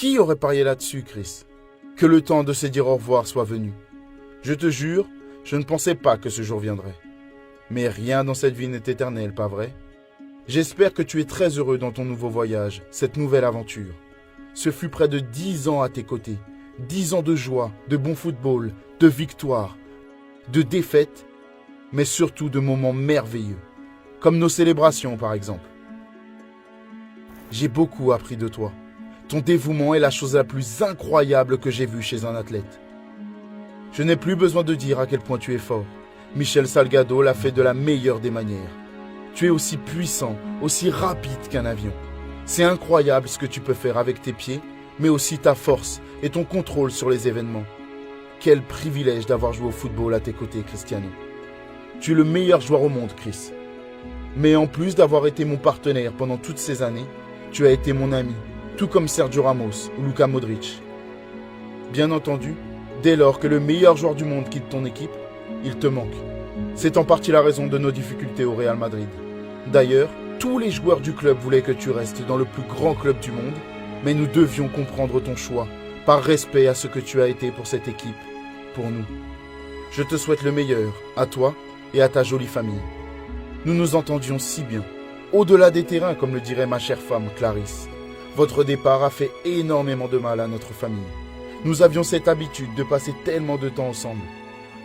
Qui aurait parié là-dessus, Chris? Que le temps de se dire au revoir soit venu. Je te jure, je ne pensais pas que ce jour viendrait. Mais rien dans cette vie n'est éternel, pas vrai? J'espère que tu es très heureux dans ton nouveau voyage, cette nouvelle aventure. Ce fut près de 10 ans à tes côtés. 10 ans de joie, de bon football, de victoires, de défaites, mais surtout de moments merveilleux. Comme nos célébrations, par exemple. J'ai beaucoup appris de toi. Ton dévouement est la chose la plus incroyable que j'ai vue chez un athlète. Je n'ai plus besoin de dire à quel point tu es fort. Michel Salgado l'a fait de la meilleure des manières. Tu es aussi puissant, aussi rapide qu'un avion. C'est incroyable ce que tu peux faire avec tes pieds, mais aussi ta force et ton contrôle sur les événements. Quel privilège d'avoir joué au football à tes côtés, Cristiano. Tu es le meilleur joueur au monde, Chris. Mais en plus d'avoir été mon partenaire pendant toutes ces années, tu as été mon ami, tout comme Sergio Ramos ou Luka Modric. Bien entendu, dès lors que le meilleur joueur du monde quitte ton équipe, il te manque. C'est en partie la raison de nos difficultés au Real Madrid. D'ailleurs, tous les joueurs du club voulaient que tu restes dans le plus grand club du monde, mais nous devions comprendre ton choix, par respect à ce que tu as été pour cette équipe, pour nous. Je te souhaite le meilleur, à toi et à ta jolie famille. Nous nous entendions si bien, au-delà des terrains, comme le dirait ma chère femme Clarisse. Votre départ a fait énormément de mal à notre famille. Nous avions cette habitude de passer tellement de temps ensemble.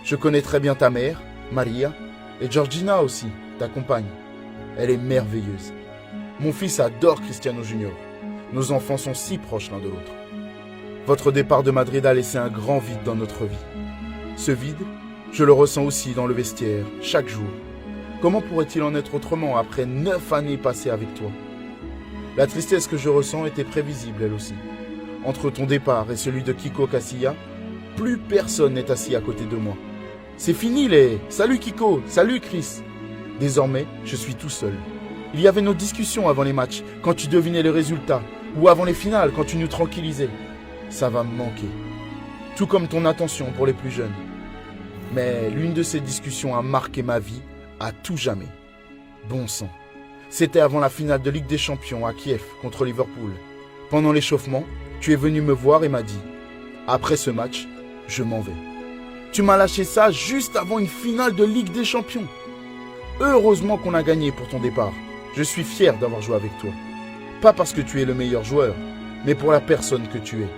Je connais très bien ta mère, Maria, et Georgina aussi, ta compagne. Elle est merveilleuse. Mon fils adore Cristiano Junior. Nos enfants sont si proches l'un de l'autre. Votre départ de Madrid a laissé un grand vide dans notre vie. Ce vide, je le ressens aussi dans le vestiaire, chaque jour. Comment pourrait-il en être autrement après 9 années passées avec toi? La tristesse que je ressens était prévisible, elle aussi. Entre ton départ et celui de Kiko Casilla, plus personne n'est assis à côté de moi. C'est fini les « Salut Kiko, salut Chris !» Désormais, je suis tout seul. Il y avait nos discussions avant les matchs, quand tu devinais les résultats, ou avant les finales, quand tu nous tranquillisais. Ça va me manquer. Tout comme ton attention pour les plus jeunes. Mais l'une de ces discussions a marqué ma vie à tout jamais. Bon sang. C'était avant la finale de Ligue des Champions à Kiev contre Liverpool. Pendant l'échauffement, tu es venu me voir et m'as dit « Après ce match, je m'en vais ». Tu m'as lâché ça juste avant une finale de Ligue des Champions. Heureusement qu'on a gagné pour ton départ. Je suis fier d'avoir joué avec toi. Pas parce que tu es le meilleur joueur, mais pour la personne que tu es.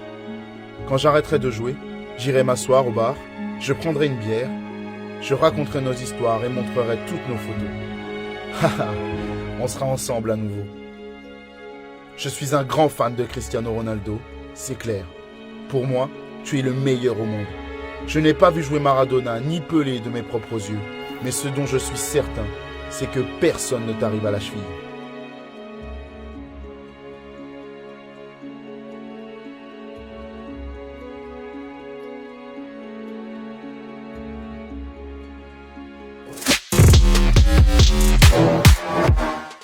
Quand j'arrêterai de jouer, j'irai m'asseoir au bar, je prendrai une bière, je raconterai nos histoires et montrerai toutes nos photos. Haha, on sera ensemble à nouveau. Je suis un grand fan de Cristiano Ronaldo, c'est clair. Pour moi, tu es le meilleur au monde. Je n'ai pas vu jouer Maradona ni Pelé de mes propres yeux, mais ce dont je suis certain, c'est que personne ne t'arrive à la cheville.